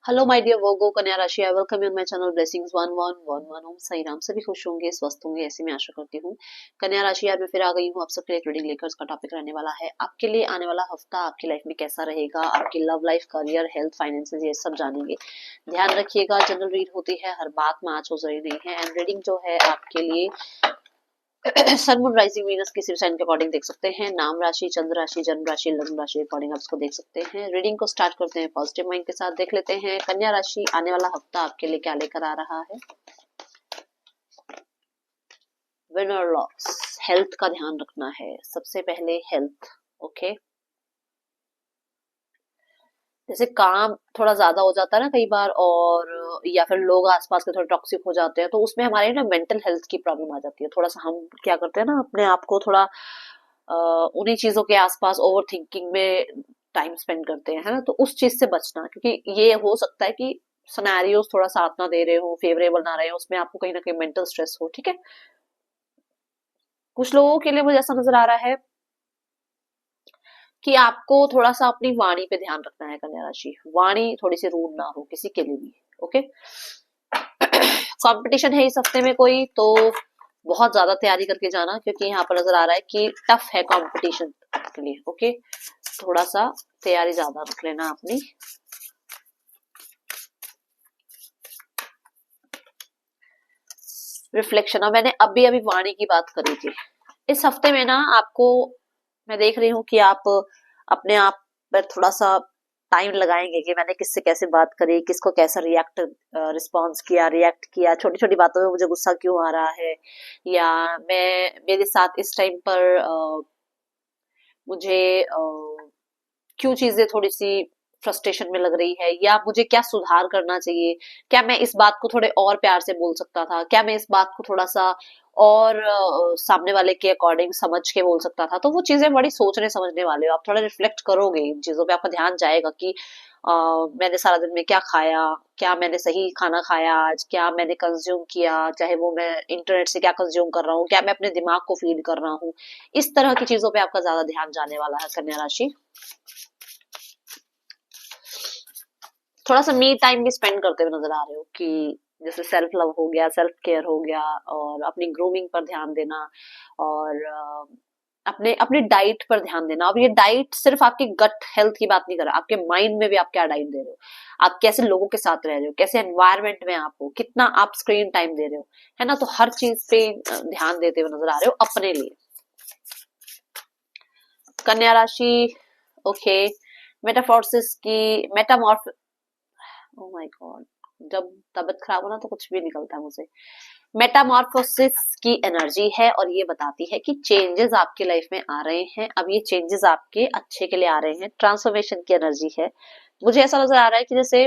Hello my dear वर्गो कन्या राशि, I welcome you on my channel blessings 1111 ओम साई राम। सभी खुश होंगे, स्वस्थ होंगे, ऐसी मैं आशा करती हूँ। कन्या राशि, आज मैं फिर आ गई हूँ आप सबके लिए एक रीडिंग लेकर। उसका टॉपिक रहने वाला है आपके लिए आने वाला हफ्ता आपकी लाइफ में कैसा रहेगा। आपकी love life, career, health, finances, ये सब जानेंगे। ध्यान रखिएगा, जनरल रीड होती है, हर बात मैच हो रही नहीं है। एंड रीडिंग जो है आपके लिए सन मून राइजिंग वीनस किसी भी साइन के अकॉर्डिंग देख सकते हैं। नाम राशि, चंद्र राशि, जन्म राशि, लग्न राशि अकॉर्डिंग आप इसको देख सकते हैं। रीडिंग को स्टार्ट करते हैं पॉजिटिव माइंड के साथ। देख लेते हैं कन्या राशि आने वाला हफ्ता आपके लिए क्या लेकर आ रहा है। विनर लॉस, हेल्थ का ध्यान रखना है सबसे पहले, हेल्थ। ओके, जैसे काम थोड़ा ज्यादा हो जाता है ना कई बार, और या फिर लोग आसपास के थोड़े टॉक्सिक हो जाते हैं, तो उसमें हमारे ना मेंटल हेल्थ की प्रॉब्लम आ जाती है। थोड़ा सा हम क्या करते हैं ना, अपने आप को थोड़ा उन्हीं चीजों के आसपास ओवर थिंकिंग में टाइम स्पेंड करते हैं, है ना। तो उस चीज से बचना, क्योंकि ये हो सकता है कि सिनेरियोस थोड़ा साथ ना दे रहे हो, फेवरेबल ना रहे हो, उसमें आपको कहीं ना कहीं मेंटल स्ट्रेस हो। ठीक है, कुछ लोगों के लिए मुझे ऐसा नजर आ रहा है कि आपको थोड़ा सा अपनी वाणी पे ध्यान रखना है कन्या राशि। वाणी थोड़ी सी रूड ना हो किसी के लिए भी। ओके, कंपटीशन है इस हफ्ते में कोई, तो बहुत ज्यादा तैयारी करके जाना, क्योंकि यहाँ पर नजर आ रहा है कि टफ है कंपटीशन के लिए। ओके, थोड़ा सा तैयारी ज्यादा रख लेना अपनी। रिफ्लेक्शन, और मैंने अभी अभी वाणी की बात करी थी। इस हफ्ते में ना आपको, मैं देख रही हूँ कि आप अपने आप पर थोड़ा सा टाइम लगाएंगे कि मैंने किससे कैसे बात करी, किसको कैसा रिस्पॉन्स किया, रिएक्ट किया, छोटी छोटी बातों में मुझे गुस्सा क्यों आ रहा है, या मैं मेरे साथ इस टाइम पर मुझे क्यों चीजें थोड़ी सी फ्रस्ट्रेशन में लग रही है, या मुझे क्या सुधार करना चाहिए। क्या मैं इस बात को थोड़े और प्यार से बोल सकता था, क्या मैं इस बात को थोड़ा सा और सामने वाले के अकॉर्डिंग समझ के बोल सकता था। तो वो चीजें बड़ी सोचने समझने वाले हो आप, थोड़ा रिफ्लेक्ट करोगे इन चीजों पे, आपका ध्यान जाएगा कि मैंने सारा दिन में क्या खाया, क्या मैंने सही खाना खाया आज, क्या मैंने कंज्यूम किया, चाहे वो मैं इंटरनेट से क्या कंज्यूम कर रहा हूँ, क्या मैं अपने दिमाग को फीड कर रहा हूँ। इस तरह की चीजों पे आपका ज्यादा ध्यान जाने वाला है कन्या राशि। थोड़ा सा मी टाइम भी स्पेंड करते हुए नजर आ रहे हो, कि जैसे सेल्फ लव हो गया, सेल्फ केयर हो गया, और अपनी ग्रूमिंग पर ध्यान देना, और अपने अपने डाइट पर ध्यान देना। अब ये डाइट सिर्फ आपकी गट हेल्थ की बात नहीं कर रहा, आपके माइंड में भी आप क्या डाइट दे रहे हो, आप कैसे लोगों के साथ रह रहे हो, कैसे एनवायरमेंट में आप हो, कितना आप स्क्रीन टाइम दे रहे हो, है ना। तो हर चीज पे ध्यान देते हुए नजर आ रहे हो अपने लिए कन्या राशि। ओके, मेटाफोर्सिस की मेटामॉर्फ, ओह माय गॉड, जब तबीयत खराब हो ना तो कुछ भी निकलता है मुझे। मेटामॉर्फोसिस की एनर्जी है, और ये बताती है कि चेंजेस आपकी लाइफ में आ रहे हैं। अब ये चेंजेस आपके अच्छे के लिए आ रहे हैं, ट्रांसफॉर्मेशन की एनर्जी है। मुझे ऐसा नजर आ रहा है कि जैसे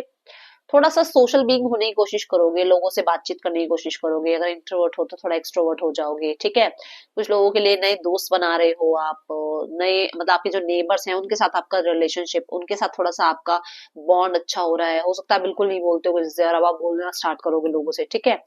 थोड़ा सा सोशल बीइंग होने की कोशिश करोगे, लोगों से बातचीत करने की कोशिश करोगे। अगर इंट्रोवर्ट हो तो थोड़ा एक्सट्रोवर्ट हो जाओगे। ठीक है, कुछ लोगों के लिए नए दोस्त बना रहे हो आप, नए मतलब आपके जो नेबर्स हैं उनके साथ आपका रिलेशनशिप, उनके साथ थोड़ा सा आपका बॉन्ड अच्छा हो रहा है। हो सकता है बिल्कुल नहीं बोलते हो जिससे, अब आप बोलना स्टार्ट करोगे लोगों से। ठीक है,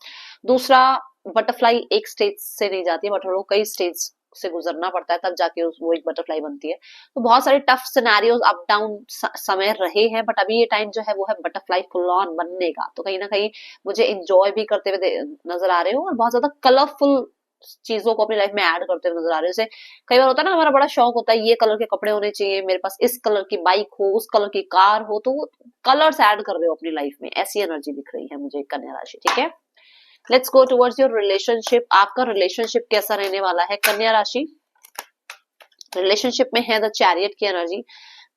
दूसरा, बटरफ्लाई एक स्टेज से नहीं जाती है, बटरफ्लाई कई स्टेज से गुजरना पड़ता है, तब जाके वो एक बटरफ्लाई बनती है। तो बहुत सारे टफ सिनेरियोज, अप डाउन समय रहे हैं, बट अभी ये टाइम जो है वो है बटरफ्लाई फुल ऑन बनने का। तो कहीं ना कहीं मुझे इंजॉय भी करते हुए नजर आ रहे हो, और बहुत ज्यादा कलरफुल चीजों को अपनी लाइफ में ऐड करते हुए नजर आ रहे हो। जैसे कई बार होता है ना, हमारा बड़ा शौक होता है ये कलर के कपड़े होने चाहिए मेरे पास, इस कलर की बाइक हो, उस कलर की कार हो, तो वो कलर्स ऐड कर रहे हो अपनी लाइफ में। ऐसी एनर्जी दिख रही है मुझे कन्या राशि। ठीक है, let's go towards your relationship. आपका रिलेशनशिप कैसा रहने वाला है कन्या राशि। रिलेशनशिप में है द चैरियट की एनर्जी।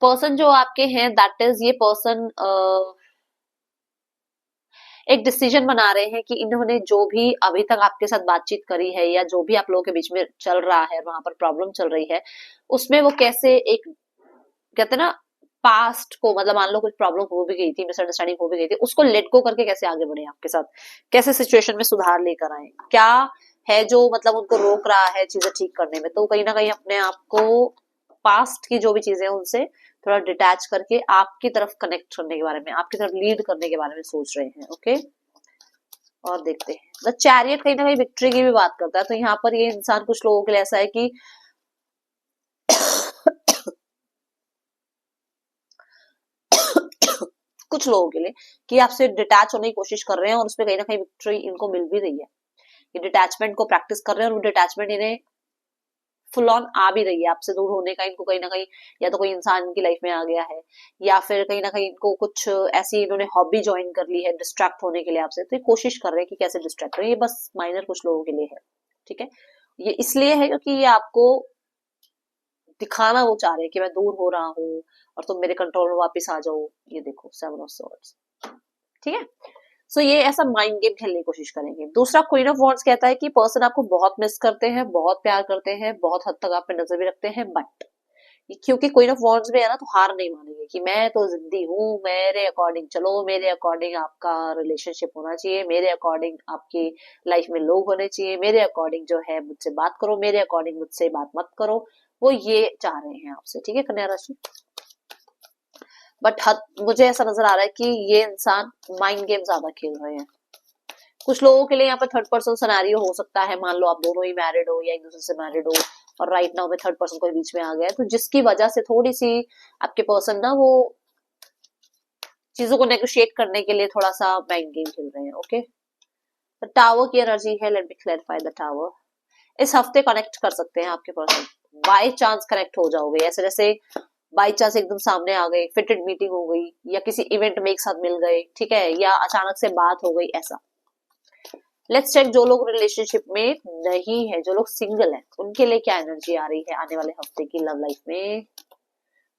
पर्सन जो आपके हैं, दैट इज, ये पर्सन एक डिसीजन बना रहे हैं कि इन्होंने जो भी अभी तक आपके साथ बातचीत करी है, या जो भी आप लोगों के बीच में चल रहा है, वहां पर प्रॉब्लम चल रही है, उसमें वो कैसे एक, कहते हैं ना, पास्ट को, मतलब मान लो कुछ प्रॉब्लम हो भी गई थी, मिसअंडरस्टैंडिंग हो भी गई थी, उसको लेट गो करके कैसे आगे बढ़े आपके साथ, कैसे सिचुएशन में सुधार लेकर आए, क्या है जो मतलब उनको रोक रहा है चीजें ठीक करने में। तो कहीं ना कहीं अपने आप को पास्ट की जो भी चीजें हैं उनसे थोड़ा डिटैच करके आपकी तरफ कनेक्ट करने के बारे में, आपकी तरफ लीड करने के बारे में सोच रहे हैं। ओके, और देखते हैं द चैरियट कहीं ना कहीं विक्ट्री की भी बात करता है। तो यहाँ पर ये इंसान कुछ लोगों के लिए ऐसा है कि कुछ लोगों के लिए कि आपसे डिटैच होने की कोशिश कर रहे हैं और उसमें कहीं ना कहीं विक्ट्री इनको मिल भी रही है। ये डिटैचमेंट को प्रैक्टिस कर रहे हैं और वो डिटैचमेंट इन्हें फुल ऑन आ भी रही है। आपसे दूर होने का इनको कहीं ना कहीं या तो कोई इंसान इनकी लाइफ में आ गया है या फिर कहीं ना कहीं इनको कुछ ऐसी इन्होंने हॉबी ज्वाइन कर ली है डिस्ट्रैक्ट होने के लिए आपसे, तो ये कोशिश कर रहे हैं कि कैसे डिस्ट्रैक्ट करें। ये बस माइनर कुछ लोगों के लिए है, ठीक है। ये इसलिए है क्योंकि ये आपको दिखाना वो चाह रहे हैं कि मैं दूर हो रहा हूँ और तुम मेरे कंट्रोल में वापस आ जाओ। ये देखो 7 ऑफ सॉर्ड्स, ठीक है। सो ये ऐसा माइंड गेम खेलने की कोशिश करेंगे। दूसरा क्वीन ऑफ वॉन्ड्स कहता है कि पर्सन आपको बहुत मिस करते हैं, बहुत प्यार करते हैं, बहुत हद तक आप पे नजर भी रखते हैं, बट क्योंकि क्वीन ऑफ वॉन्ड्स में है ना, तो हार नहीं मानेंगे कि मैं तो जिद्दी हूँ, मेरे अकॉर्डिंग चलो, मेरे अकॉर्डिंग आपका रिलेशनशिप होना चाहिए, मेरे अकॉर्डिंग आपकी लाइफ में लोग होने चाहिए, मेरे अकॉर्डिंग जो है मुझसे बात करो, मेरे अकॉर्डिंग मुझसे बात मत करो। वो ये चाह रहे हैं आपसे, ठीक है कन्या राशि। बट मुझे ऐसा नजर आ रहा है कि ये इंसान माइंड गेम ज्यादा खेल रहे हैं। कुछ लोगों के लिए यहाँ पे थर्ड पर्सन सिनेरियो हो सकता है। मान लो आप दोनों ही मैरिड हो या एक दूसरे से मैरिड हो और राइट नाउ में थर्ड पर्सन कोई बीच में आ गया है, तो जिसकी वजह से थोड़ी सी आपके पर्सन ना वो चीजों को नेगोशिएट करने के लिए थोड़ा सा माइंड गेम खेल रहे हैं। ओके, तो टावर की एनर्जी है, let me clarify the tower. इस हफ्ते कनेक्ट कर सकते हैं आपके पर्सन, बाय चांस कनेक्ट हो जाओगे। ऐसे जैसे बाई चांस एकदम सामने आ गए, फिटेड मीटिंग हो गई या किसी इवेंट में एक साथ मिल गए, ठीक है, या अचानक से बात हो गई, ऐसा। लेट्स चेक जो लोग रिलेशनशिप में नहीं है, जो लोग सिंगल है, उनके लिए क्या एनर्जी आ रही है आने वाले हफ्ते की लव लाइफ में।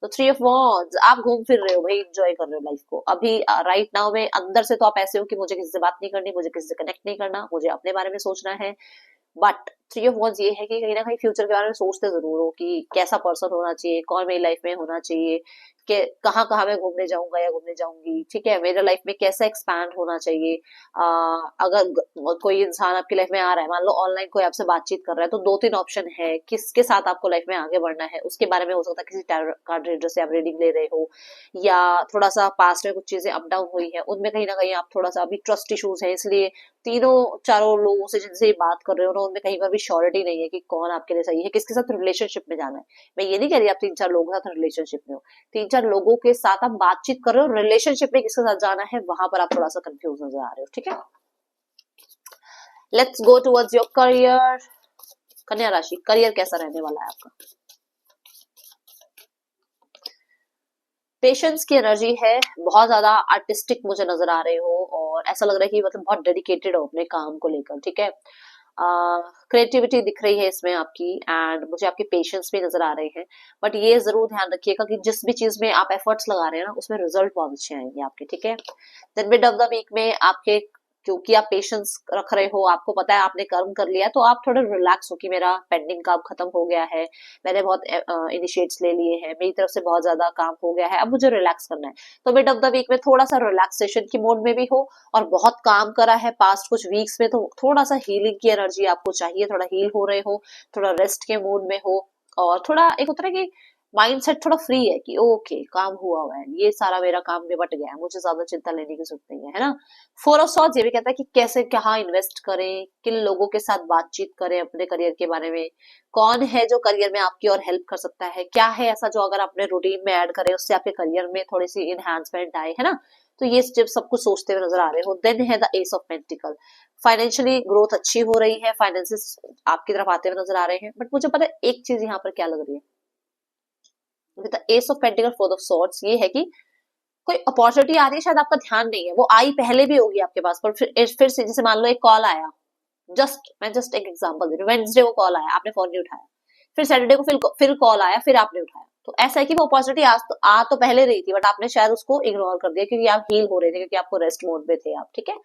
तो 3 ऑफ वॉन्ड्स, आप घूम फिर रहे हो भाई, एंजॉय कर रहे हो लाइफ को अभी राइट नाउ में। अंदर से तो आप ऐसे हो कि मुझे किसी से बात नहीं करनी, मुझे किसी से कनेक्ट नहीं करना, मुझे अपने बारे में सोचना है। बट 3 ऑफ वॉन्ड्स ये है कि कहीं ना कहीं फ्यूचर के बारे में सोचते जरूर हो कि कैसा पर्सन होना चाहिए, कौन मेरी लाइफ में होना चाहिए, कि कहाँ कहाँ मैं घूमने जाऊंगा या घूमने जाऊंगी, ठीक है, मेरे लाइफ में कैसा एक्सपैंड होना चाहिए। अगर कोई इंसान आपकी लाइफ में आ रहा है, मान लो ऑनलाइन कोई आपसे बातचीत कर रहा है, तो 2-3 ऑप्शन है किसके साथ आपको लाइफ में आगे बढ़ना है। उसके बारे में हो सकता है किसी टैरो कार्ड रीडर से आप रीडिंग ले रहे हो, या थोड़ा सा पास्ट में कुछ चीजें अप डाउन हुई है, उनमें कहीं ना कहीं आप थोड़ा सा अभी ट्रस्ट इश्यूज है, इसलिए तीनों चारों लोगों से जिनसे बात कर रहे हो ना, उनमें कहीं पर भी श्योरिटी नहीं है कि कौन आपके लिए सही है, किसके साथ रिलेशनशिप में जाना है। मैं ये नहीं कह रही आप 3-4 लोगों के साथ रिलेशनशिप में हो, 3-4 लोगों के साथ आप बातचीत कर रहे हो, रिलेशनशिप में किसके साथ जाना है वहां पर आप थोड़ा सा कंफ्यूज नजर आ रहे हो, ठीक है। Let's go towards your career. कन्या राशि, करियर कैसा रहने वाला है आपका। पेशेंस की एनर्जी है, बहुत ज्यादा आर्टिस्टिक मुझे नजर आ रहे हो और ऐसा लग रहा है कि मतलब बहुत डेडिकेटेड हो अपने काम को लेकर, ठीक है। क्रिएटिविटी दिख रही है इसमें आपकी, एंड मुझे आपके पेशेंस भी नजर आ रहे हैं। बट ये जरूर ध्यान रखिएगा कि जिस भी चीज में आप एफर्ट्स लगा रहे हैं ना, उसमें रिजल्ट बहुत अच्छे आएंगे आपके, ठीक है। Then mid of the week में आपके, क्योंकि आप पेशेंस रख रहे हो, आपको पता है आपने कर्म कर लिया, तो आप थोड़ा रिलैक्स हो कि मेरा पेंडिंग काम खत्म हो गया है, मैंने बहुत इनिशिएट्स ले लिए हैं, मेरी तरफ से बहुत ज्यादा काम हो गया है, अब मुझे रिलैक्स करना है। तो मिड ऑफ द वीक में थोड़ा सा रिलैक्सेशन की मोड में भी हो, और बहुत काम करा है पास्ट कुछ वीक्स में, तो थोड़ा सा हीलिंग की एनर्जी आपको चाहिए, थोड़ा हील हो रहे हो, थोड़ा रेस्ट के मूड में हो, और थोड़ा एक होता है कि माइंड सेट थोड़ा फ्री है कि ओके काम हुआ है, ये सारा मेरा काम निपट गया है, मुझे ज्यादा चिंता लेने की जरूरत नहीं है ना। 4 ऑफ सॉर्ड्स ये भी कहता है कि कैसे कहाँ इन्वेस्ट करें, किन लोगों के साथ बातचीत करें अपने करियर के बारे में, कौन है जो करियर में आपकी और हेल्प कर सकता है, क्या है ऐसा जो अगर अपने रूटीन में ऐड करें उससे आपके करियर में थोड़ी सी इनहेंसमेंट आए, है ना। तो ये जब सब कुछ सोचते हुए नजर आ रहे हो। देन है the S of pentacle, financially growth अच्छी हो रही है, फाइनेंसिस आपकी तरफ आते हुए नजर आ रहे हैं। बट मुझे पता है एक चीज यहाँ पर क्या लग रही है, S of pentacle 4 of swords, ये है कि कोई अपॉर्चुनिटी आ रही है, शायद आपका ध्यान नहीं है, वो आई पहले भी होगी आपके पास, पर फिर से जैसे मान लो एक कॉल आया, मैं जस्ट एक एग्जांपल दे रही हूँ, वेडनेसडे को कॉल आया, आपने फोन नहीं उठाया, फिर सैटरडे को फिर कॉल आया, फिर आपने उठाया, तो ऐसा है कि वो अपॉर्चुनिटी आ तो पहले रही थी, बट आपने शायद उसको इग्नोर कर दिया क्योंकि आप हील हो रहे थे, क्योंकि आपको रेस्ट मोड में थे आप, ठीक है।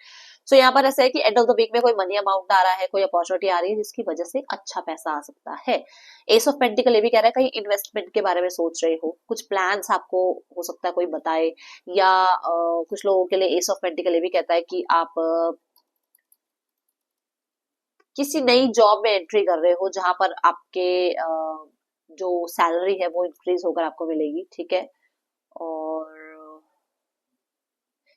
सो यहाँ पर ऐसा है कि एंड ऑफ द वीक में कोई मनी अमाउंट आ रहा है, कोई अपॉर्चुनिटी आ रही है जिसकी वजह से अच्छा पैसा आ सकता है। एस ऑफ पेंटिकल ये भी कह रहा है कहीं इन्वेस्टमेंट के बारे में सोच रहे हो, कुछ प्लान्स आपको हो सकता है कोई बताए, या कुछ लोगों के लिए एस ऑफ पेंटिकल ये भी कहता है कि आप किसी नई जॉब में एंट्री कर रहे हो जहां पर आपके जो सैलरी है वो इंक्रीज होकर आपको मिलेगी, ठीक है। और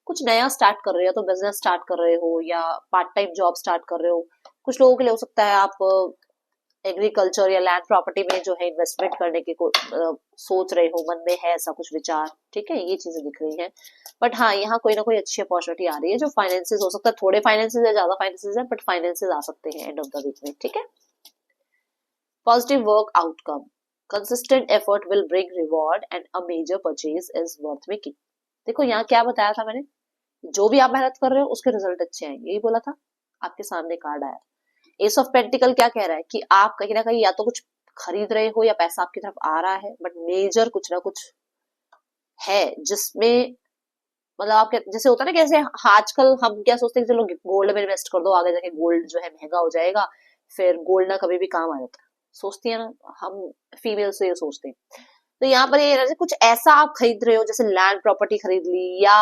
कुछ नया स्टार्ट कर रहे हो, तो बिजनेस स्टार्ट कर रहे हो या पार्ट टाइम जॉब स्टार्ट कर रहे हो। कुछ लोगों के लिए हो सकता है आप एग्रीकल्चर या लैंड प्रॉपर्टी में जो है इन्वेस्टमेंट करने की सोच रहे हो, मन में है ऐसा कुछ विचार, ठीक है, ये चीजें दिख रही है। बट हाँ, यहाँ कोई ना कोई अच्छी अपॉर्चुनिटी आ रही है, जो फाइनेंसेस हो सकता है, थोड़े फाइनेंसेस है, ज्यादा फाइनेंसेस है, बट फाइनेंसेस आ सकते हैं एंड ऑफ द वीक में, ठीक है। Positive work outcome, consistent effort will bring reward and a major purchase is worth making. देखो यहाँ क्या बताया था मैंने, जो भी आप मेहनत कर रहे हो उसके रिजल्ट अच्छे आएंगे, यही बोला था। आपके सामने कार्ड आया, एस ऑफ पेंटिकल क्या कह रहा है कि आप कहीं ना कहीं या तो कुछ खरीद रहे हो या पैसा आपकी तरफ आ रहा है, बट मेजर कुछ ना कुछ है जिसमें मतलब आप जैसे होता है ना, कैसे आजकल हम क्या सोचते हैं कि चलो गोल्ड में इन्वेस्ट कर दो, आगे जाके गोल्ड जो है महंगा हो जाएगा, फिर गोल्ड ना कभी भी काम आ जाता है, सोचती है ना हम फीमेल से, ये सोचते हैं। तो यहाँ पर ये कुछ ऐसा आप खरीद रहे हो, जैसे लैंड प्रॉपर्टी खरीद ली या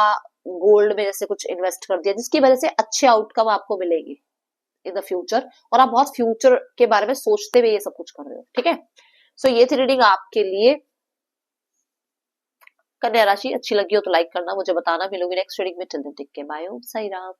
गोल्ड में जैसे कुछ इन्वेस्ट कर दिया, जिसकी वजह से अच्छे आउटकम आपको मिलेगी इन द फ्यूचर, और आप बहुत फ्यूचर के बारे में सोचते हुए ये सब कुछ कर रहे हो, ठीक है। सो ये थी रीडिंग आपके लिए। कन्या राशि अच्छी लगी हो तो लाइक करना, मुझे बताना। मिलोगे नेक्स्ट रीडिंग में, till then take care, bye, Om Sai Ram.